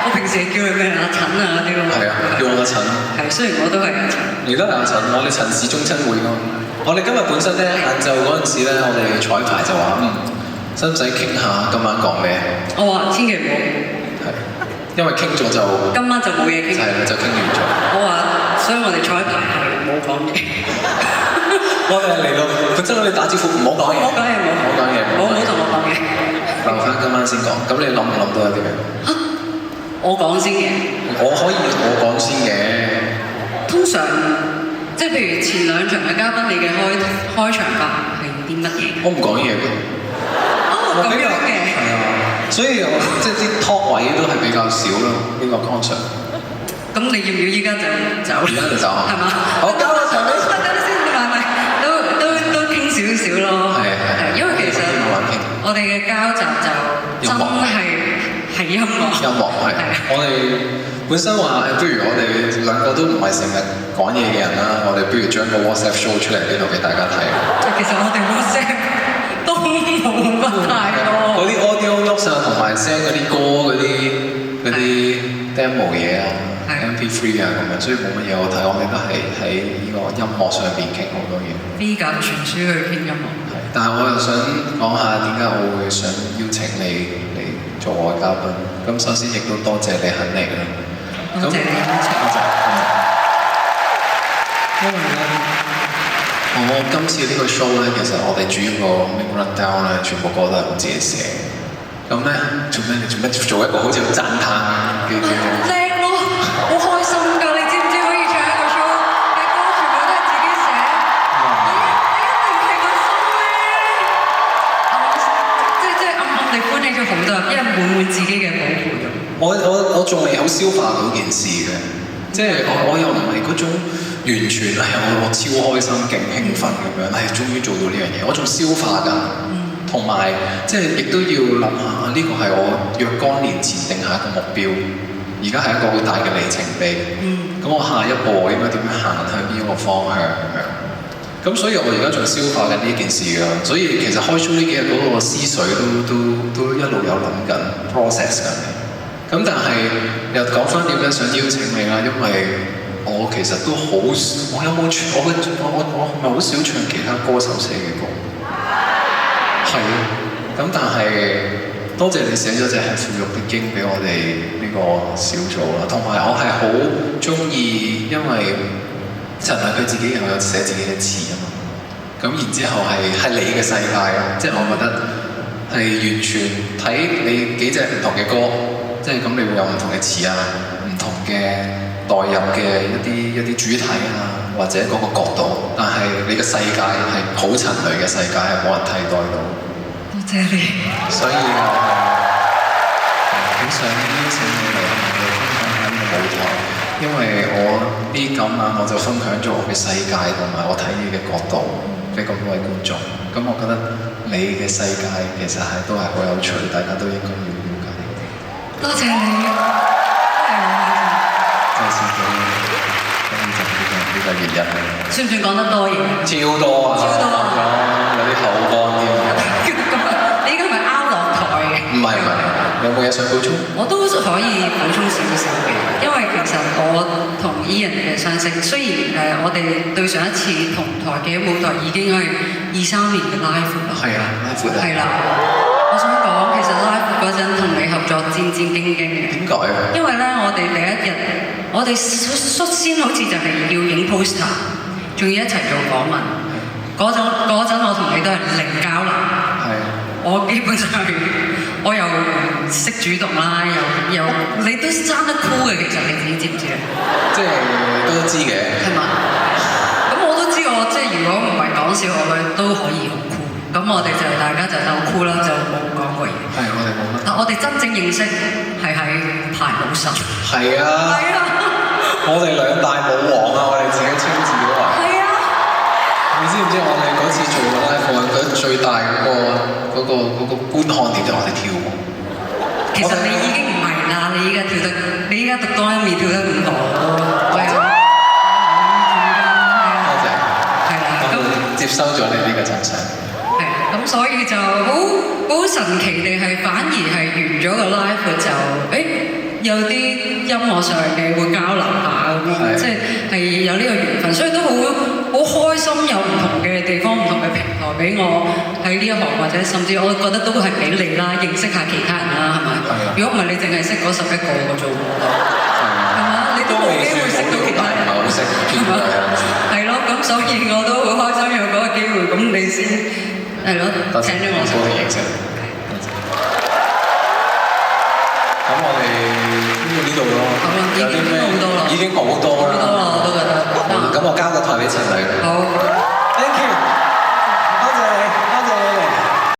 我平時叫佢咩阿陳啊嗰啲咯。係啊，叫我阿陳。係，雖然我都係阿陳。而家阿陳，我哋陳氏宗親會㗎。我哋今日本身咧晏晝嗰陣時咧，我哋彩排就話使唔使傾下今晚講咩？我話千祈唔好。係，因為傾咗就今晚就冇嘢傾。係啦，就傾完咗。我話，所以我哋彩排係冇講嘢。我哋嚟到，佢真係你打招呼，唔好講嘢。唔好講嘢，唔好講嘢。唔好同我講嘢。留翻今晚先講。咁你諗唔諗到有啲咩？我講先嘅。我可以我講先嘅。通常即係譬如前兩場嘅嘉賓，你嘅開場白係啲乜嘢？我唔講嘢㗎。哦，咁樣嘅。係啊，所以我即係啲 talk 位都係比較少咯，呢個 concert。咁你要唔要依家就走？而家就走。係嘛？好，交個場俾。都傾少少咯。係，因為其實我哋嘅交集就真係音樂。音樂係。我哋本身話不如我哋兩個都唔係成日講嘢嘅人啦，我哋不如將個 WhatsApp show 出嚟呢度俾大家睇。其實我哋 WhatsApp 都冇乜太多。嗰啲 audio notes 啊，同埋 send 嗰啲歌嗰啲 demo 嘢啊。MP3 啊咁樣，所以冇乜嘢好睇。我哋都係喺呢個音樂上邊傾好多嘢。飛鴿傳書去傾音樂。係，但係我又想講下點解我會想邀請你嚟做我嘅嘉賓。咁首先亦都多謝你肯嚟啦。多謝你邀請。因為咧，我今次呢個 show 咧，其實我哋主要個 main rundown 咧，全部歌都係我自己寫。咁咧做咩？你做咩做一個好似好讚歎嘅？好開心㗎！你知唔知可以唱一個 show 嘅歌全部都係自己寫？你一定係個心咧！即係暗地歡喜咗好多，因為滿自己嘅寶貝。我仲未有消化到件事嘅，即係我又唔係嗰種完全係我超開心、勁興奮咁樣，終於做到呢樣嘢，我仲消化緊。同埋即係亦都要諗下，呢個係我若干年前定下一個目標。而家係一個好大嘅里程碑，咁我下一步我應該點樣行向邊一個方向咁樣？咁所以我而家仲消化緊呢件事㗎，所以其實開 show 呢幾日嗰個思緒都一路有諗緊 process 緊嘅。咁但係又講翻點解想邀請你啦？因為我其實都好，我有冇唱？我係咪好少唱其他歌手寫嘅歌？係啊，咁但係。多謝你寫咗隻係腐肉的經俾我哋呢個小組啦，同埋我係好中意，因為陳係佢自己又有寫自己嘅詞啊嘛，咁然之後係你嘅世界咯，即係我覺得係完全睇你幾隻唔同嘅歌，即係咁你會有唔同嘅詞啊，唔同嘅代入嘅一啲主題啊，或者嗰個角度，但係你嘅世界係好陳雷嘅世界，係冇人替代到。多謝你。所以我係好想邀請你嚟同我分享下呢個舞台，因為我呢今晚我就分享咗我嘅世界同埋我睇嘢嘅角度俾咁多位觀眾。咁我覺得你嘅世界其實係都係好有趣，大家都應該要了解。多謝你，真係謝謝你。咁就呢個原因。算唔算講得多嘢？超多啊！超多啊！有啲口乾添。你依家係咪拗落台嘅？唔係，有冇嘢想補充？我都可以補充少少嘅，因為其實我同 Ian 嘅相識，雖然我哋對上一次同台嘅舞台已經係23年嘅 live 啦。係啊 ，live 啊。係啦，我想講其實 live 嗰陣同你合作戰戰兢兢嘅。點解啊？因為咧，我哋第一日，我哋率先好似就係要影 poster， 仲要一齊做訪問。嗰陣我同你都係零交流。我基本上我又唔識主動啦，又你都生得酷嘅，其實你知唔知啊？即係都知嘅。係嘛？咁我都知我即係如果唔係講笑，我都可以好酷。咁我哋就大家就鬥酷啦，就冇講過嘢。係我哋冇乜。但我哋真正認識係喺排舞室。係啊。係啊。我哋兩大舞王啊！我哋自己稱自己話。係啊。你知唔知我哋嗰次做嘅 live 嗰最大嗰個觀看點就係我哋跳舞。其實你已經唔係啦，你依家讀多一面跳得唔好。多謝。係啦，咁接收咗你呢個真相。係，咁所以就好神奇地係反而係完咗個 live 就有啲音樂上嘅會交流下咁樣，即係有呢個緣分，所以都好開心有唔同嘅地方、唔同嘅平台俾我喺呢一行，或者甚至我覺得都係俾你啦，認識下其他人啦，係咪？如果唔係你淨係識嗰11個嘅啫喎，係嘛？你都冇機會識到其他人，唔係好識邊個？係咯，咁所以我都好開心有嗰個機會，咁你先係咯，請咗我上嚟認識。咁我哋呢度咯，有啲咩？已經好多啦，我都覺得。咁我交個台俾陳麗。好。